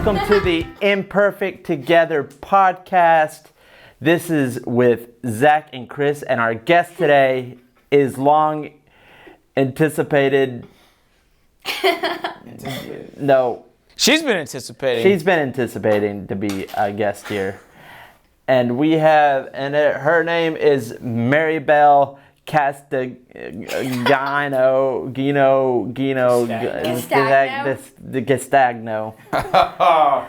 Welcome to the Imperfect Together podcast. This is with Zach and Chris, and our guest today is long anticipated. No. She's been anticipating. She's been anticipating to be a guest here. And we have, her name is Mary Belle Castagno.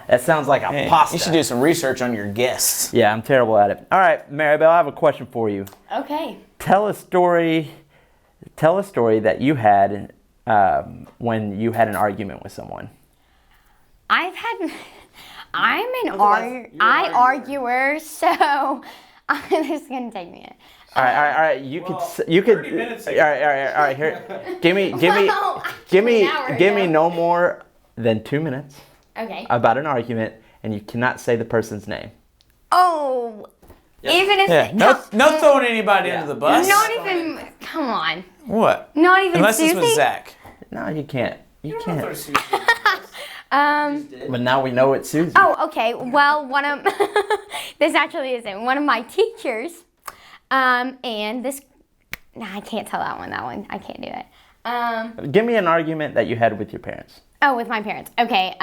That sounds like a pasta. You should do some research on your guests. Yeah, I'm terrible at it. All right, Mary Belle, I have a question for you. Okay. Tell a story that you had when you had an argument with someone. I'm an arguer, so this is gonna take me a minute. All right. You could. 30 minutes ago. All right. Here, give me no more than 2 minutes. Okay. About an argument, and you cannot say the person's name. Oh, even if not throwing anybody under the bus. Not even. Come on. What? Not even. Unless Susie? it's with Zach. No, you can't. You can't. But now we know it's Susie. Oh, okay. Well, this actually isn't one of my teachers. And this, no, I can't tell that one. I can't do it. Give me an argument that you had with your parents. Oh, with my parents. Okay.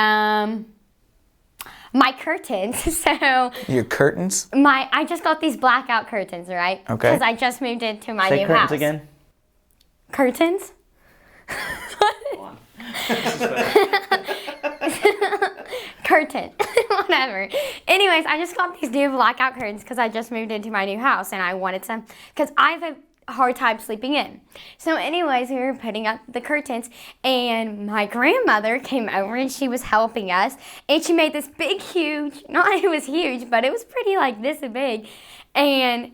My curtains. So. Your curtains? I just got these blackout curtains, right? Okay. Because I just moved into my Say new house. curtains again. Curtains? Curtain. Whatever. Anyways, I just got these new blackout curtains because I just moved into my new house and I wanted some because I have a hard time sleeping in. So anyways, we were putting up the curtains and my grandmother came over and she was helping us and she made this big, huge, it was huge, but it was pretty like this big, and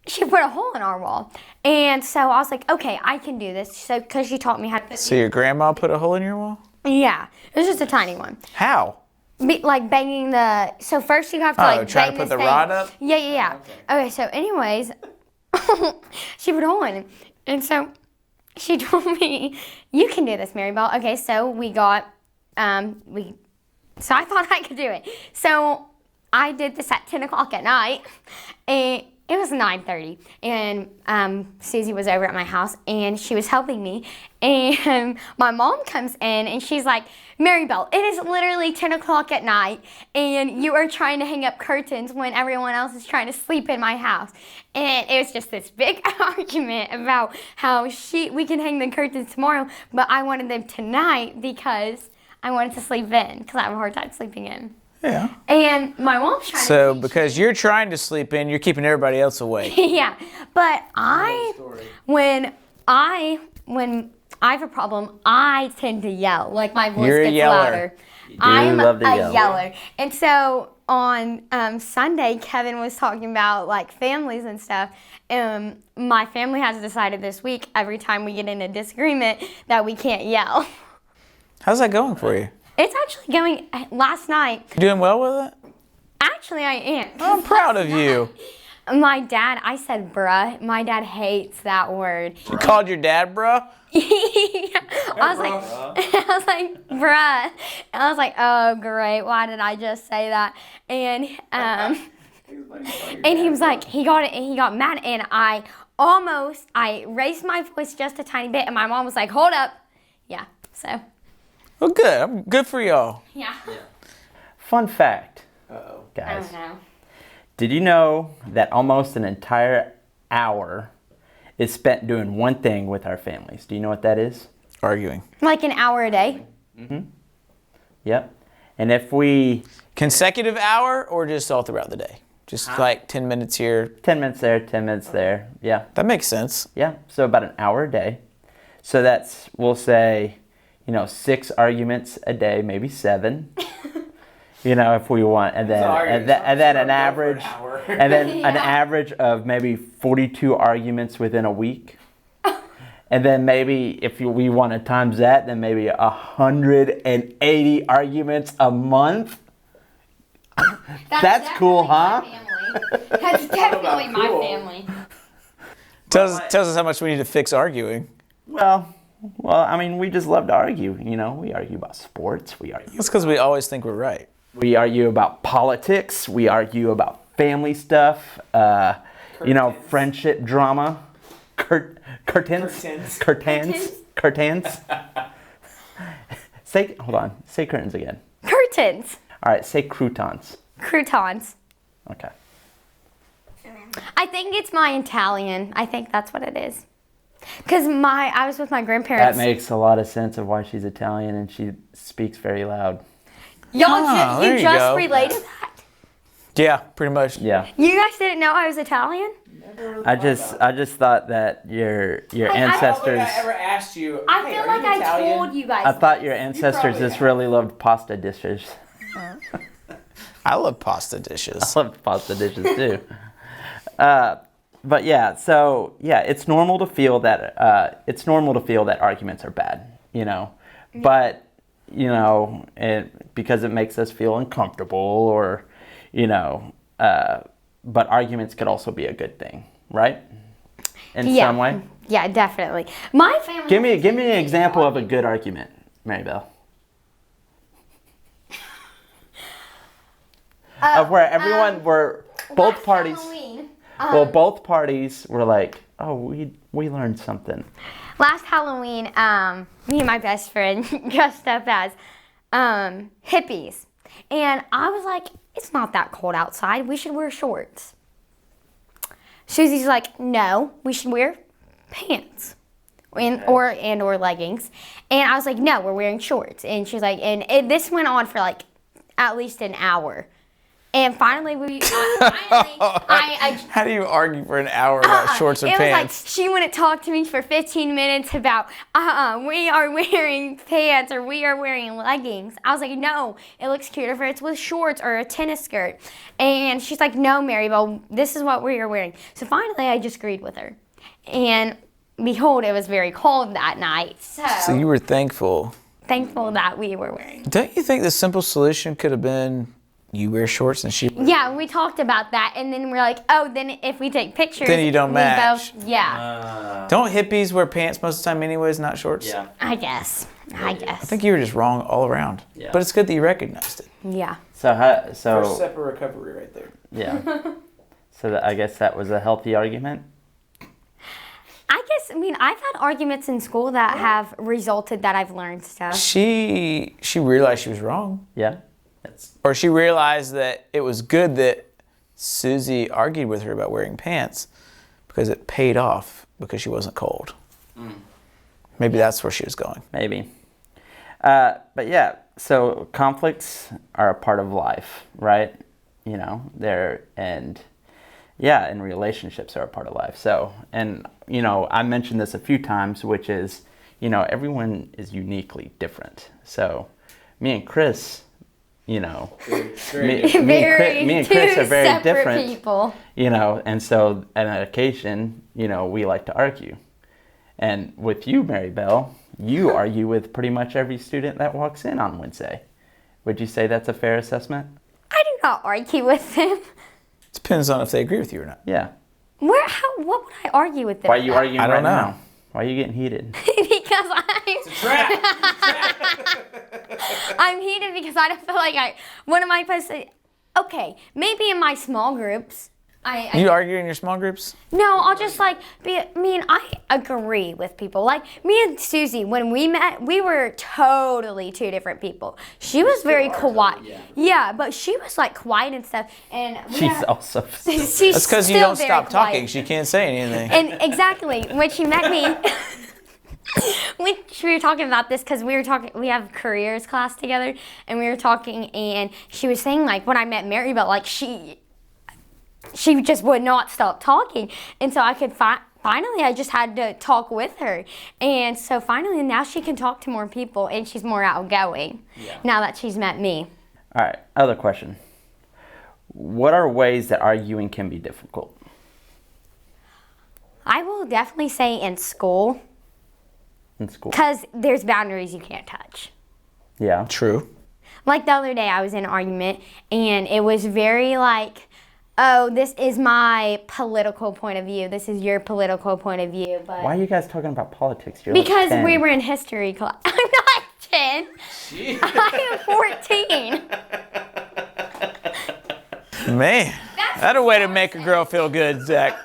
she put a hole in our wall. And so I was like, okay, I can do this. So, because she taught me how to put. So your grandma put a hole in your wall? Yeah, it was just a tiny one. How? Like banging so first you have to try bang to put this the rod up? Yeah. Okay, so anyways, she put a hole in it. And so she told me, you can do this, Mary Belle. Okay, so we got, so I thought I could do it. So I did this at 10 o'clock at night, and it was 9:30, and Susie was over at my house, and she was helping me, and my mom comes in, and she's like, Mary Belle, it is literally 10 o'clock at night, and you are trying to hang up curtains when everyone else is trying to sleep in my house. And it was just this big argument about how we can hang the curtains tomorrow, but I wanted them tonight because I wanted to sleep in, because I have a hard time sleeping in. Yeah. And my mom's trying to So because you're trying to sleep in, you're keeping everybody else awake. Yeah. But when I have a problem, I tend to yell. Like my voice You're a gets yeller. louder. I'm love to a yell. yeller. And so on Sunday, Kevin was talking about like families and stuff. My family has decided this week, every time we get in a disagreement, that we can't yell. How's that going for you? It's actually going, last night, You doing well with it? actually I am. I'm proud of you. My dad, I said bruh. My dad hates that word. You called your dad, bruh? I was like, bruh. And I was like, oh great, why did I just say that? And and he was like, he got mad, and I raised my voice just a tiny bit, and my mom was like, hold up. Yeah, so. Well, good. I'm good for y'all. Yeah. Fun fact, I guys. don't know. Did you know that almost an entire hour is spent doing one thing with our families? Do you know what that is? Arguing. Like an hour a day? Mm-hmm. Yep. And if we... Consecutive hour or just all throughout the day? Just like 10 minutes here. 10 minutes there, 10 minutes there. Yeah. That makes sense. Yeah. So about an hour a day. So that's, we'll say, 6 arguments a day, maybe 7. If we want, and then an average, an average of maybe 42 arguments within a week, and then maybe if we want to times that, then maybe 180 arguments a month. That's cool, huh? That's definitely my family. Tells us how much we need to fix arguing. Well, Well, I mean, we just love to argue. You know, we argue about sports. That's because we always think we're right. We argue about politics. We argue about family stuff. You know, friendship drama. Curtains. Hold on. Say curtains again. Curtains. All right. Say croutons. Croutons. Okay. I think it's my Italian. I think that's what it is. Because I was with my grandparents. That makes a lot of sense of why she's Italian and she speaks very loud. Y'all, there you you just go. related that? Yeah, pretty much. Yeah. You guys didn't know I was Italian? I just thought that your ancestors. I ever asked you. I "Hey, feel are like you I Italian?" told you guys. I thought your ancestors probably just have. really loved pasta dishes. I love pasta dishes. I love pasta dishes too. But yeah, so yeah, it's normal to feel that arguments are bad, you know, but you know, because it makes us feel uncomfortable, or you know, but arguments could also be a good thing, right? In some way. Yeah, definitely. My family. Give me an example of a good argument, Mary Belle. Of where everyone were both last parties. Halloween, Well, both parties were like, "Oh, we learned something." Last Halloween, me and my best friend dressed up as hippies, and I was like, "It's not that cold outside. We should wear shorts." Susie's like, "No, we should wear pants." Or leggings, and I was like, "No, we're wearing shorts." And she's like, this went on for like at least an hour, and finally I How do you argue for an hour about shorts or it pants? was like she wouldn't talk to me for 15 minutes about we are wearing pants or we are wearing leggings. I was like, no, it looks cuter if it's with shorts or a tennis skirt. And she's like, no, Mary Belle, this is what we are wearing. So finally I just agreed with her. And behold, it was very cold that night. So you were thankful. Thankful that we were wearing. Don't you think the simple solution could have been you wear shorts and she... Yeah, we talked about that, and then we're like, oh, then if we take pictures, Then you don't we match. Yeah, Don't hippies wear pants most of the time anyways, not shorts? Yeah. I guess. I think you were just wrong all around. Yeah. But it's good that you recognized it. Yeah. First step of recovery right there. Yeah. So I guess that was a healthy argument. I mean, I've had arguments in school that have resulted that I've learned stuff. She realized she was wrong. Yeah. Or she realized that it was good that Susie argued with her about wearing pants because it paid off because she wasn't cold. Maybe that's where she was going. Maybe. But yeah, so conflicts are a part of life, right? You know, and relationships are a part of life. So, and you know, I mentioned this a few times, which is, you know, everyone is uniquely different. So, me and Chris, you know, me and Chris are very different. People. You know, and so on occasion, you know, we like to argue. And with you, Mary Belle, you argue with pretty much every student that walks in on Wednesday. Would you say that's a fair assessment? I do not argue with them. Depends on if they agree with you or not. Yeah. What would I argue with them? Why are you arguing I don't right know. now? Why are you getting heated? Because Trap. I'm heated because I don't feel like what am I supposed to, okay, maybe in my small groups, You argue in your small groups? No, I'll just I agree with people. Like me and Susie, when we met, we were totally two different people. She was very quiet. Yeah, but she was like quiet and stuff. And She's also. she's That's because you still don't very stop talking. quiet. She can't say anything. And exactly, when she met me, we were talking about this because we have careers class together, and we were talking, and she was saying like when I met Mary Belle, like she just would not stop talking, and so I could finally I just had to talk with her, and so finally now she can talk to more people, and she's more outgoing now that she's met me. All right, other question. What are ways that arguing can be difficult? I will definitely say in school. In school? Because there's boundaries you can't touch. Yeah. True. Like the other day I was in an argument, and it was very like, oh, this is my political point of view. This is your political point of view. But Why are you guys talking about politics? You're because like 10. we were in history class. I'm not 10. I am 14. Man, that's a way to make a girl feel good, Zach.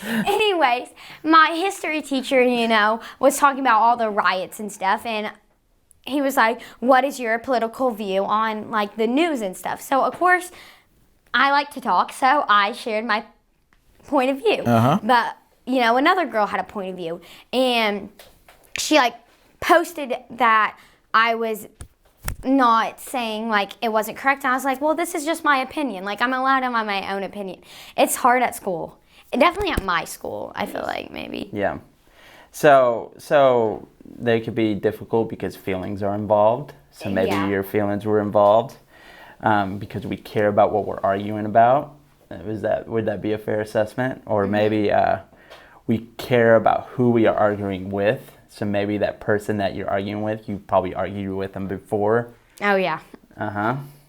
Anyways, my history teacher, was talking about all the riots and stuff, and he was like, what is your political view on, like, the news and stuff? So, of course, I like to talk, so I shared my point of view. But, another girl had a point of view, and she, like, posted that I was not saying, like, it wasn't correct, and I was like, well, this is just my opinion. Like, I'm allowed to have my own opinion. It's hard at school. Definitely at my school, I feel like, maybe. Yeah. So they could be difficult because feelings are involved. So maybe your feelings were involved because we care about what we're arguing about. Would that be a fair assessment? Or maybe we care about who we are arguing with. So maybe that person that you're arguing with, you probably argued with them before. Oh, yeah.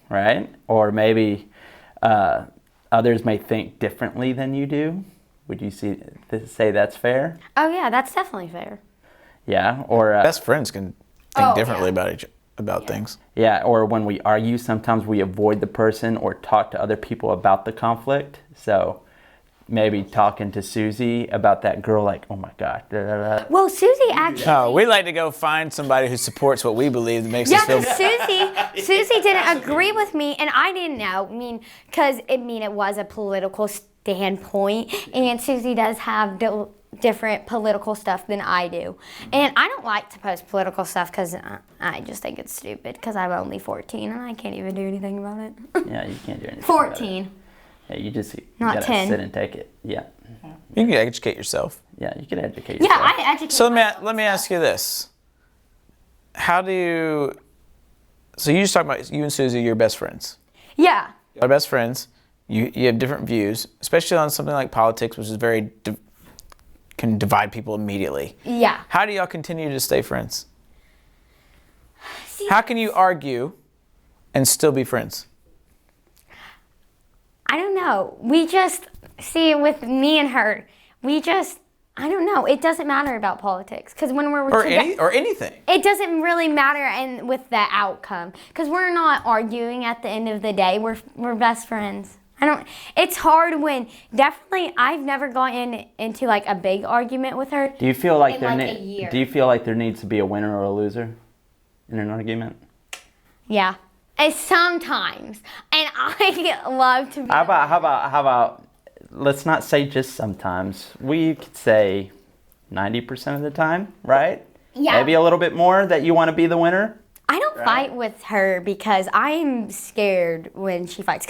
Right? Or maybe others may think differently than you do. Would you say that's fair? Oh, yeah, that's definitely fair. Yeah, or Best friends can think differently about things. Yeah, or when we argue, sometimes we avoid the person or talk to other people about the conflict. So maybe talking to Susie about that girl, like, oh my God. Da, da, da. Well, Susie actually. Oh, we like to go find somebody who supports what we believe that makes us feel. Susie didn't agree with me, and I didn't know. Because it was a political standpoint, and Susie does have different political stuff than I do. And I don't like to post political stuff because I just think it's stupid because I'm only 14 and I can't even do anything about it. Yeah, you can't do anything. 14. Yeah, you just Not gotta 10. sit and take it. Yeah. You can educate yourself. Yeah, you can educate Yeah, yourself. I educate So myself. let me ask you this. So you just talked about you and Susie, you're best friends. Yeah. You're best friends. You have different views, especially on something like politics, which is can divide people immediately. Yeah. How do y'all continue to stay friends? How can you argue and still be friends? I don't know. We just, with me and her, I don't know. It doesn't matter about politics. Because when we're Or anything. it doesn't really matter with the outcome. Because we're not arguing at the end of the day. We're best friends. It's hard when, definitely, I've never gotten into like a big argument with her. Do you feel like a year. Do you feel like there needs to be a winner or a loser in an argument? Yeah. And sometimes. And I love to be. How about let's not say just sometimes. We could say 90% of the time, right? Yeah. Maybe a little bit more that you want to be the winner. I don't fight with her because I'm scared when she fights.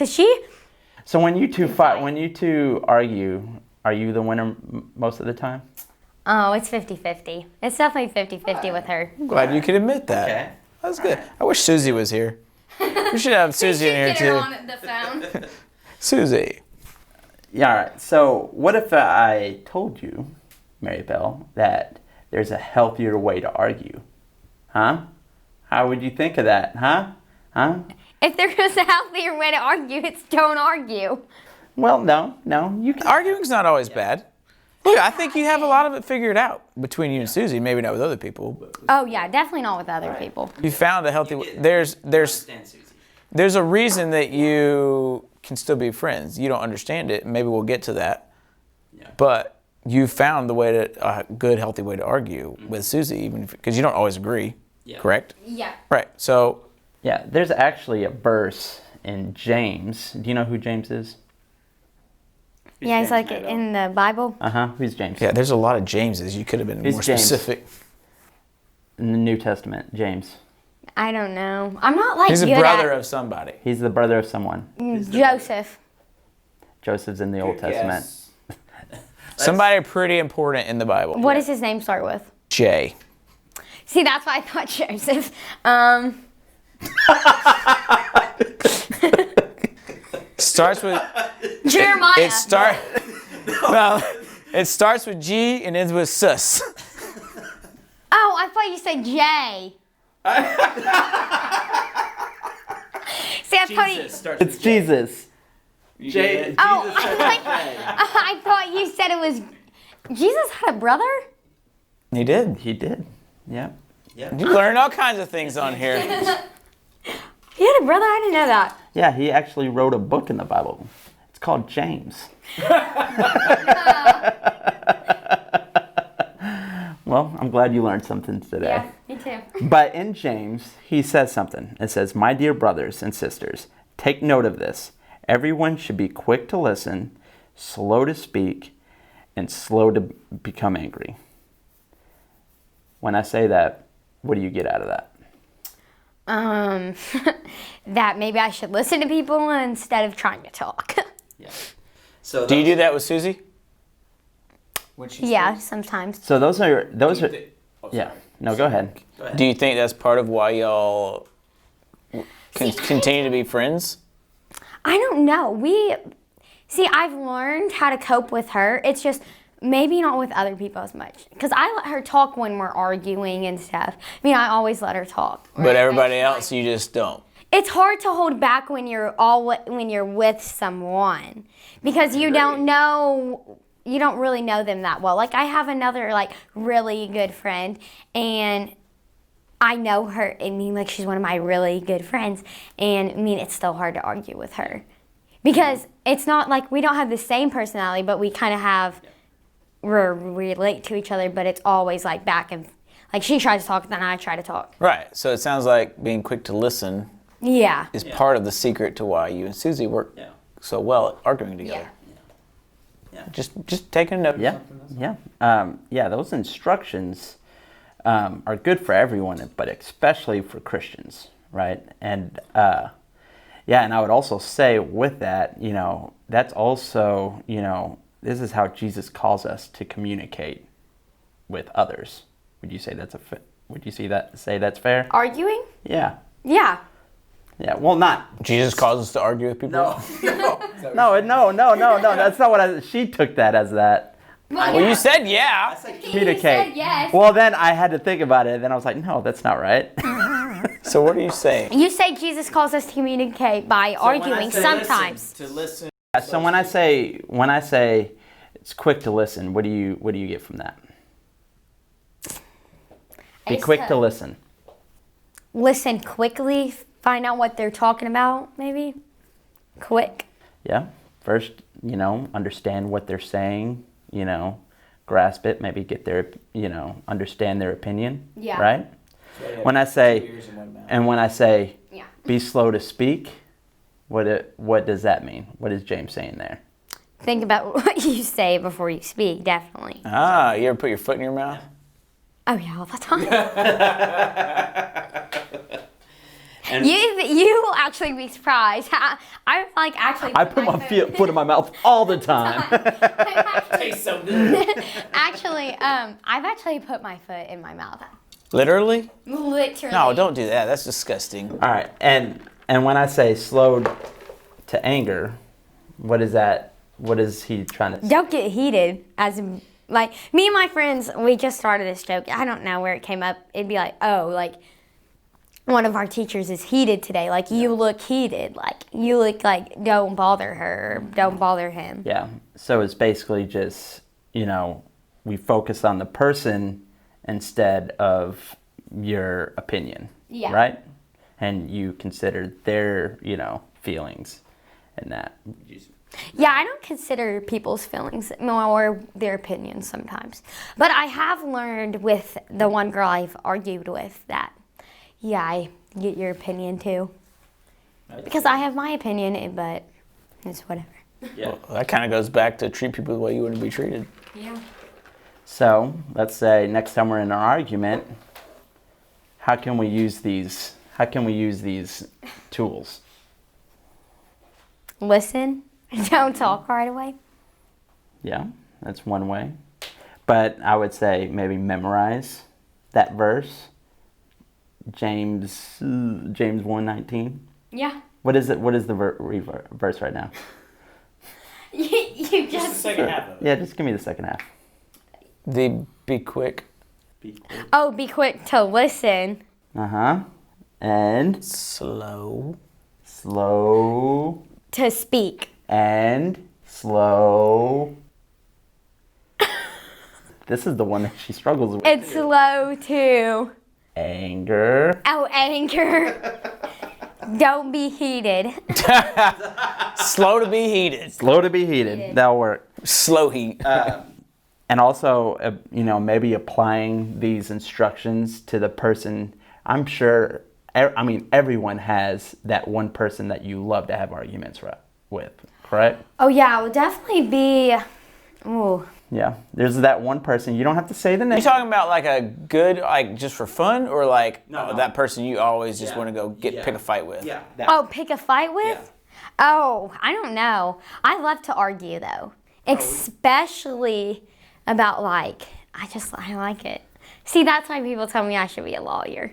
So when you two fight, when you two argue, are you the winner most of the time? Oh, it's 50-50. It's definitely 50-50 with her. I'm glad you could admit that. Okay. That's good. I wish Susie was here. We should have Susie in here too. on the phone. Susie. Yeah, all right. So what if I told you, Mary Belle, that there's a healthier way to argue? Huh? How would you think of that? Huh? If there was a healthier way to argue, it's don't argue. Well, no. You can. Arguing's not always bad. Look, I think you have a lot of it figured out between you and Susie. Maybe not with other people. Oh yeah, definitely not with other people. You found a healthy way. There's a reason that you can still be friends. You don't understand it. Maybe we'll get to that. Yeah. But you found a good, healthy way to argue with Susie, even because you don't always agree. Yeah. Correct? Yeah. Right. So. Yeah, there's actually a verse in James. Do you know who James is? Yeah, he's like in the Bible. Who's James? Yeah, there's a lot of Jameses. You could have been more specific. In the New Testament, James. I don't know. I'm not like He's a good brother at of somebody. He's the brother of someone. Joseph. Joseph's in the Old Testament. Somebody pretty important in the Bible. What does his name start with? J. See, that's why I thought Joseph. Starts with Jeremiah. It starts with G and ends with sus. Oh, I thought you said J. See, I thought you. Jesus starts It's with J. Jesus. You J. get it? Oh, Jesus starts with J. I thought you said it was. Jesus had a brother? He did. He did. Yep. Yep. You learn all kinds of things on here. He had a brother? I didn't know that. Yeah, he actually wrote a book in the Bible. It's called James. Well, I'm glad you learned something today. Yeah, me too. But in James, he says something. It says, "My dear brothers and sisters, take note of this. Everyone should be quick to listen, slow to speak, and slow to become angry." When I say that, what do you get out of that? That maybe I should listen to people instead of trying to talk. Yeah. So Do you do that with Susie? When she Yeah, speaks? sometimes. So those are Oh, yeah. sorry. No, go ahead. Do you think that's part of why y'all continue to be friends? I don't know. I've learned how to cope with her. It's just maybe not with other people as much. Because I let her talk when we're arguing and stuff. I mean, I always let her talk. But everybody else, you just don't. It's hard to hold back when you're with someone because you don't really know them that well. Like I have another really good friend, and I know her. I mean, like she's one of my really good friends, and I mean it's still hard to argue with her because it's not like we don't have the same personality, but we kind of relate to each other. But it's always like back and like she tries to talk, then I try to talk. Right. So it sounds like being quick to listen Yeah. is part of the secret to why you and Susie work so well at arguing together. Yeah. Just taking a note. Yeah. Yeah. Those instructions are good for everyone, but especially for Christians, right? And and I would also say with that, that's also, this is how Jesus calls us to communicate with others. Would you say say that's fair? Arguing? Yeah. Yeah. Yeah. Well, not. Jesus calls us to argue with people? No. That's not what she took that as that. Well, you said yeah. Communicate. said yes. Well, then I had to think about it, and then I was like, no, that's not right. So what are you saying? You say Jesus calls us to communicate by arguing sometimes. To listen. So when I say it's quick to listen, what do you get from that? Be It's quick to listen. Listen quickly, find out what they're talking about, maybe. Quick. Yeah. First, understand what they're saying, grasp it, maybe get their, understand their opinion. Yeah. Right? So, When I say Yeah. be slow to speak, what does that mean? What is James saying there? Think about what you say before you speak, definitely. You ever put your foot in your mouth? Oh yeah, all the time. And you will actually be surprised. I put my foot in my mouth all the time. tastes so good. Actually, I've actually put my foot in my mouth. Literally? Literally. No, don't do that. That's disgusting. All right, and when I say slow to anger, what is that? What is he trying to say? Don't get heated. As in, like me and my friends, we just started this joke. I don't know where it came up. It'd be like, oh, like one of our teachers is heated today. Like you look heated. Like you look like don't bother her. Or don't bother him. Yeah. So it's basically just we focus on the person instead of your opinion. Yeah. Right. And you consider their feelings and that. Yeah, I don't consider people's feelings or their opinions sometimes. But I have learned with the one girl I've argued with that, yeah, I get your opinion too. Because I have my opinion, but it's whatever. Yeah. Well, that kind of goes back to treat people the way you want to be treated. Yeah. So let's say next time we're in an argument, how can we use these tools? Listen. Don't talk right away. Yeah, that's one way. But I would say maybe memorize that verse. James 1:19. Yeah. What is it? What is the verse right now? You Just the just. second half of it. Yeah, just give me the second half. Be quick. Oh, be quick to listen. And Slow. Slow to speak. and slow. This is the one that she struggles with. It's slow to. Anger. Oh, anger. Don't be heated. Slow to be heated. Slow to be heated. That'll work. Slow heat. And also, maybe applying these instructions to the person. I'm sure, everyone has that one person that you love to have arguments with, correct? Oh, yeah, it would definitely be. Ooh. Yeah. There's that one person. You don't have to say the name. You talking about like a good, like just for fun, or like No. that person you always just want to go pick a fight with? Yeah. Oh, pick a fight with? Oh, I don't know. I love to argue, though. Especially about, like, I like it. See, that's why people tell me I should be a lawyer.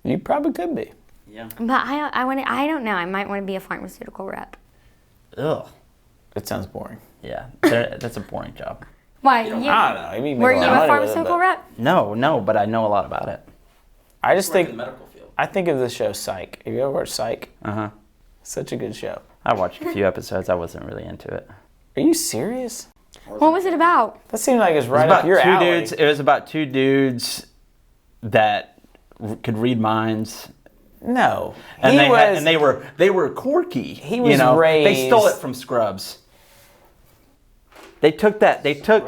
You probably could be. Yeah. But I don't know. I might want to be a pharmaceutical rep. Ugh. That sounds boring. Yeah. That's a boring job. Why? I don't know. I mean, Were you a pharmaceutical rep? No, but I know a lot about it. I just think medical field. I think of the show Psych. Have you ever watched Psych? Uh-huh. Such a good show. I watched a few episodes. I wasn't really into it. Are you serious? What was it about? That seemed like it's It was right about up your two alley. dudes. It was about two dudes that could read minds. No, And he they were quirky. He was They stole raised- it from Scrubs. They took that. They took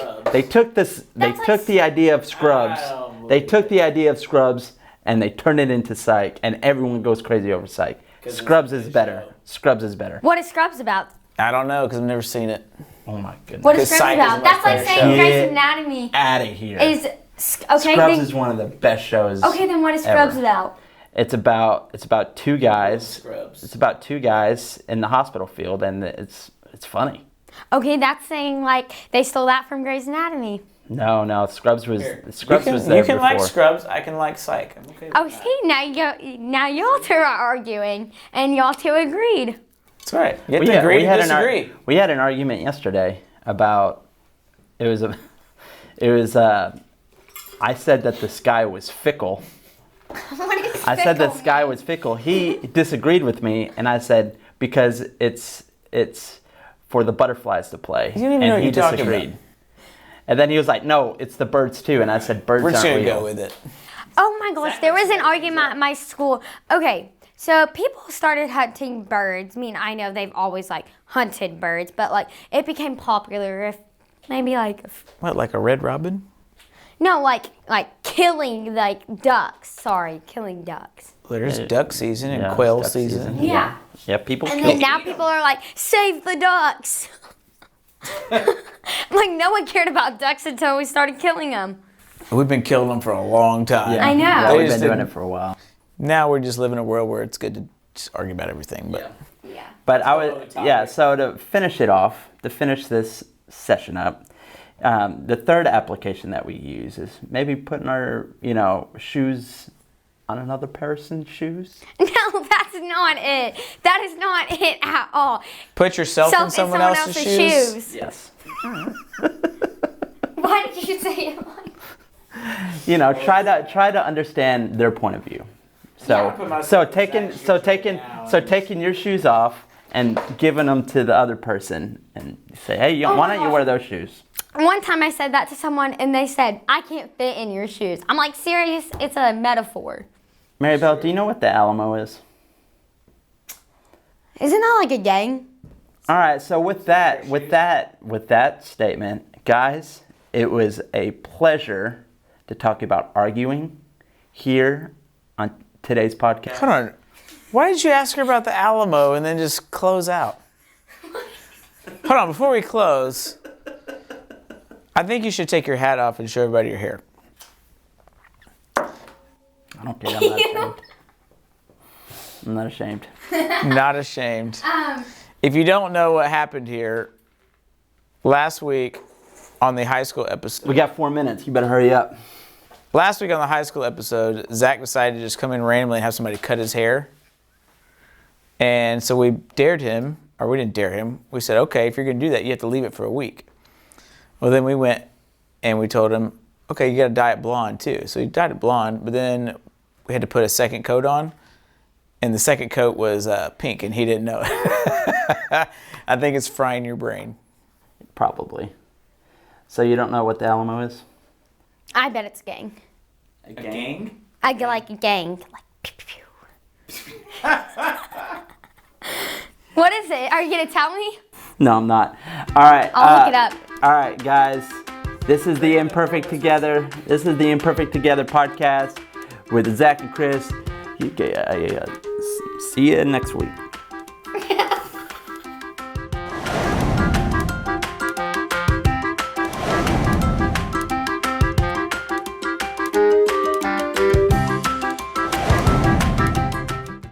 this. They That's took like- the idea of Scrubs. I don't They believe took the idea of Scrubs and they turned it into Psych, and everyone goes crazy over Psych. 'Cause it's Scrubs a is good better. show. Scrubs is better. What is Scrubs about? I don't know because I've never seen it. Oh my goodness. What is Because Scrubs Psych is about? a That's much like better saying show. Grey's Get Anatomy Out of here. is okay. Scrubs Then, is one of the best shows. okay, then what is Scrubs ever. about? It's about two guys. Scrubs. It's about two guys in the hospital field, and it's funny. Okay, that's saying like they stole that from Grey's Anatomy. No, Scrubs was Here. Scrubs was there You can before. like Scrubs. I can like Psych. I'm okay with Oh, that. see, now y'all two are arguing, and y'all two agreed. That's right. You have to agree to disagree. We had an argument yesterday about I said that the sky was fickle. What is I said the fickle sky mean? was fickle. He disagreed with me, and I said because it's for the butterflies to play. You don't even and know what he you're talking disagreed. about. And then he was like, "No, it's the birds too." And I said, "Birds We're just aren't gonna real." go with it. Oh my gosh, there was an argument at my school. Okay, so people started hunting birds. I mean, I know they've always like hunted birds, but like it became popular if maybe like What, like a red robin? no, like killing like ducks. Sorry, killing ducks. Well, there's duck season and Yeah, quail duck season. Yeah. Yeah, people And kill. then now people are like, save the ducks. Like no one cared about ducks until we started killing them. We've been killing them for a long time. Yeah. I know. Yeah, They we've just been doing didn't- it for a while. Now we're just living in a world where it's good to just argue about everything. But Yeah. But I Totally would, topic. yeah. So to finish it off, to finish this session up, the third application that we use is maybe putting our, shoes on another person's shoes. No, that's not it. That is not it at all. put yourself in someone else's shoes. Yes. Why did you say it like? Try to understand their point of view. Yeah, I put myself So in taking that so shoes taking now so and- taking your shoes off and giving them to the other person and say, hey, Oh why my don't you gosh. wear those shoes? One time I said that to someone and they said, I can't fit in your shoes. I'm like, serious? It's a metaphor. Mary Belle, do you know what the Alamo is? Isn't that like a gang? All right, so with that statement, guys, it was a pleasure to talk about arguing here on today's podcast. Hold on. Why did you ask her about the Alamo and then just close out? Hold on, before we close, I think you should take your hat off and show everybody your hair. I don't care. I'm not ashamed. I'm not ashamed. Not ashamed. If you don't know what happened here, last week on the high school episode, We got 4 minutes. You better hurry up. Zach decided to just come in randomly and have somebody cut his hair. And so we dared him, or we didn't dare him. We said, okay, if you're going to do that, you have to leave it for a week. Well, then we went and we told him, okay, you got to dye it blonde too. So he dyed it blonde, but then we had to put a second coat on. And the second coat was pink, and he didn't know it. I think it's frying your brain. Probably. So you don't know what the Alamo is? I bet it's a gang. A gang? I get like a gang. Like, pew, pew, pew. What is it? Are you going to tell me? No, I'm not. All right. I'll look it up. All right, guys. This is the Imperfect Together. This is the Imperfect Together podcast with Zach and Chris. See you next week.